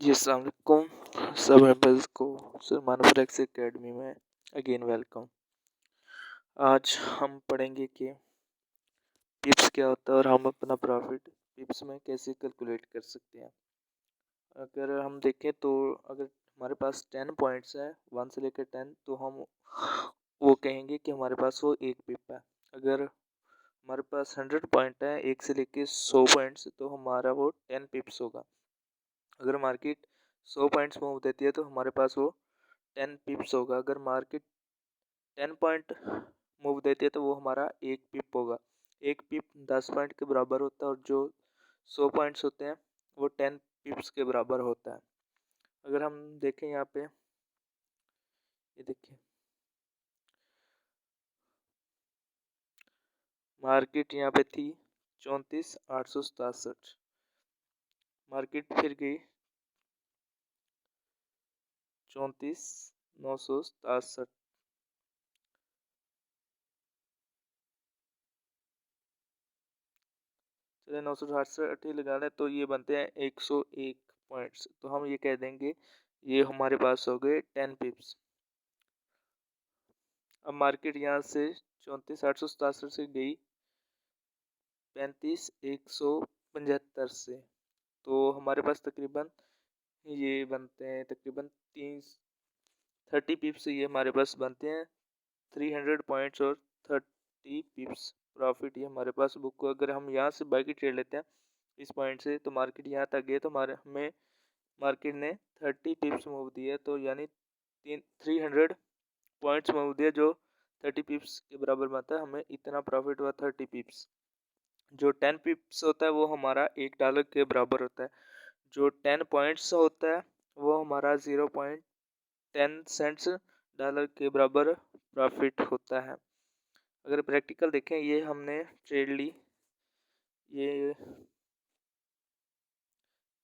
जी अस्सलाम वालेकुम सब मेंबर्स को सलमान फॉरेक्स एकेडमी में अगेन वेलकम। आज हम पढ़ेंगे कि पिप्स क्या होता है और हम अपना प्रॉफिट पिप्स में कैसे कैलकुलेट कर सकते हैं। अगर हम देखें तो अगर हमारे पास 10 पॉइंट्स हैं 1 से लेकर 10, तो हम वो कहेंगे कि हमारे पास वो एक पिप है। अगर हमारे पास 100 पॉइंट है 1 से लेकर 100 पॉइंट्स, तो हमारा वो 10 पिप्स होगा। अगर मार्केट 100 पॉइंट्स मूव देती है तो हमारे पास वो 10 पिप्स होगा। अगर मार्केट 10 पॉइंट मूव देती है तो वो हमारा एक पिप होगा। एक पिप 10 पॉइंट के बराबर होता है और जो 100 पॉइंट्स होते हैं वो 10 पिप्स के बराबर होता है। अगर हम देखें यहाँ पे, ये देखिए मार्केट यहाँ पे थी 34,867, मार्केट फिर गई 34,967, चलिए 968 ही लगा लें तो ये बनते हैं 101 पॉइंट्स। तो हम ये कह देंगे ये हमारे पास हो गए 10 पिप्स। अब मार्केट यहाँ से 34,867 से गई 35,175 से, तो हमारे पास तकरीबन ये बनते हैं तकरीबन 30 पिप्स ये हमारे पास बनते हैं। 300 पॉइंट्स और 30 पिप्स प्रॉफिट ये हमारे पास बुक को। अगर हम यहाँ से बाई की ट्रेड लेते हैं इस पॉइंट से, तो मार्केट यहाँ तक गए तो हमें मार्केट ने 30 पिप्स मूव दिए, तो यानी 300 पॉइंट्स मूव दिए जो 30 पिप्स के बराबर बनता है। हमें इतना प्रॉफिट हुआ 30 पिप्स। जो 10 पिप्स होता है वो हमारा $1 के बराबर होता है। जो 10 पॉइंट्स होता है वो हमारा 0.10 सेंट्स डॉलर के बराबर प्रॉफिट होता है। अगर प्रैक्टिकल देखें, ये हमने ट्रेड ली, ये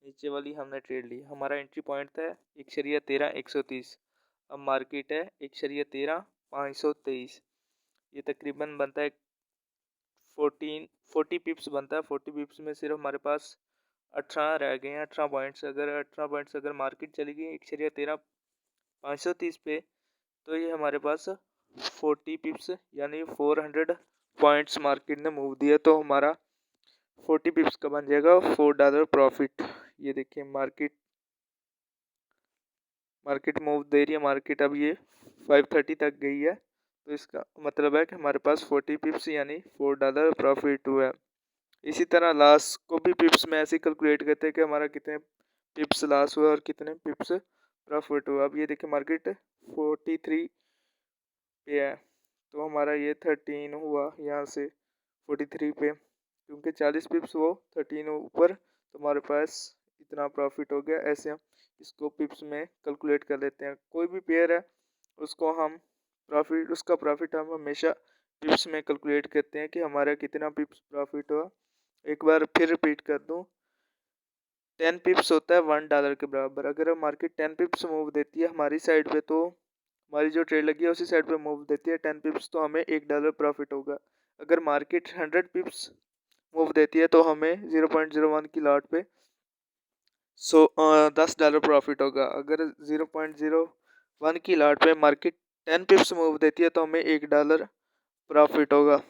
नीचे वाली हमने ट्रेड ली, हमारा एंट्री पॉइंट था 1.13,130। अब मार्केट है 1.13,523। ये तकरीबन बनता है 40 पिप्स बनता है। 40 पिप्स में सिर्फ हमारे पास 18 रह गए हैं, 18 पॉइंट्स। अगर 18 पॉइंट्स अगर मार्केट चली गई 1.13,530 पे, तो ये हमारे पास 40 पिप्स यानी 400 पॉइंट्स मार्केट ने मूव दिया, तो हमारा 40 पिप्स का बन जाएगा $4 प्रॉफिट। ये देखिए मार्केट मूव दे रही है, मार्केट अब ये 530 तक गई है, तो इसका मतलब है कि हमारे पास 40 पिप्स यानी $4 प्रॉफिट हुआ है। इसी तरह लॉस को भी पिप्स में ऐसे कैलकुलेट करते हैं कि हमारा कितने पिप्स लॉस हुआ और कितने पिप्स प्रॉफिट हुआ। अब ये देखिए मार्केट 43 पे है, तो हमारा ये 13 हुआ यहाँ से 43 पे, क्योंकि 40 पिप्स वो 13 ऊपर, तो हमारे पास इतना प्रॉफिट हो गया। ऐसे हम इसको पिप्स में कैलकुलेट कर लेते हैं। कोई भी पेयर है उसको हम उसका प्रॉफिट हम हमेशा पिप्स में कैलकुलेट करते हैं कि हमारा कितना पिप्स प्रॉफिट हुआ। एक बार फिर रिपीट कर दूं, 10 पिप्स होता है $1 के बराबर। अगर मार्केट 10 पिप्स मूव देती है हमारी साइड पे, तो हमारी जो ट्रेड लगी है उसी साइड पे मूव देती है 10 पिप्स, तो हमें $1 प्रॉफिट होगा। अगर मार्केट 100 पिप्स मूव देती है तो हमें 0.01 की लॉट पे $10 प्रॉफिट होगा। अगर 0.01 की लॉट पे मार्केट 10 पिप्स मूव देती है तो हमें $1 प्रॉफिट होगा।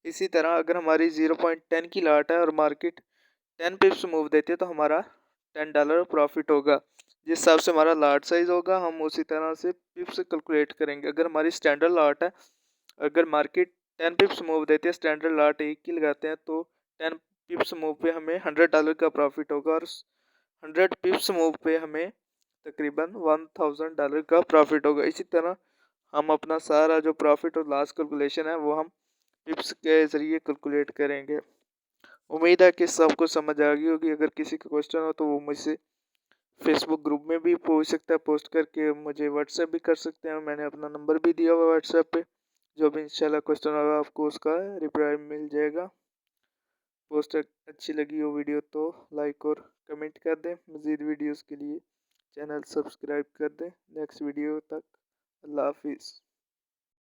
इसी तरह अगर हमारी 0.10 की लॉट है और मार्केट 10 पिप्स मूव देती है तो हमारा $10 प्रॉफिट होगा। जिस हिसाब से हमारा लॉट साइज होगा हम उसी तरह से पिप्स कैलकुलेट करेंगे। अगर हमारी स्टैंडर्ड लॉट है, अगर मार्केट 10 पिप्स मूव देती है, स्टैंडर्ड लॉट एक की लगाते हैं, तो 10 पिप्स मूव पे हमें $100 का प्रॉफिट होगा और 100 पिप्स मूव पे हमें तकरीबन $1000 का प्रॉफिट होगा। इसी तरह हम अपना सारा जो प्रॉफिट और लॉस कैलकुलेशन है वो हम पिप्स के ज़रिए कैलकुलेट करेंगे। उम्मीद है कि सबको समझ आ गई होगी। अगर किसी का क्वेश्चन हो तो वो मुझसे फेसबुक ग्रुप में भी पूछ सकता है, पोस्ट करके मुझे व्हाट्सएप भी कर सकते हैं। मैंने अपना नंबर भी दिया हुआ व्हाट्सएप पे। जो भी इंशाल्लाह क्वेश्चन होगा आपको उसका रिप्लाई मिल जाएगा। पोस्ट अच्छी लगी हो वीडियो तो लाइक और कमेंट कर दें। मज़ीद वीडियोस के लिए चैनल सब्सक्राइब कर दें। नेक्स्ट वीडियो तक अल्लाह हाफिज़।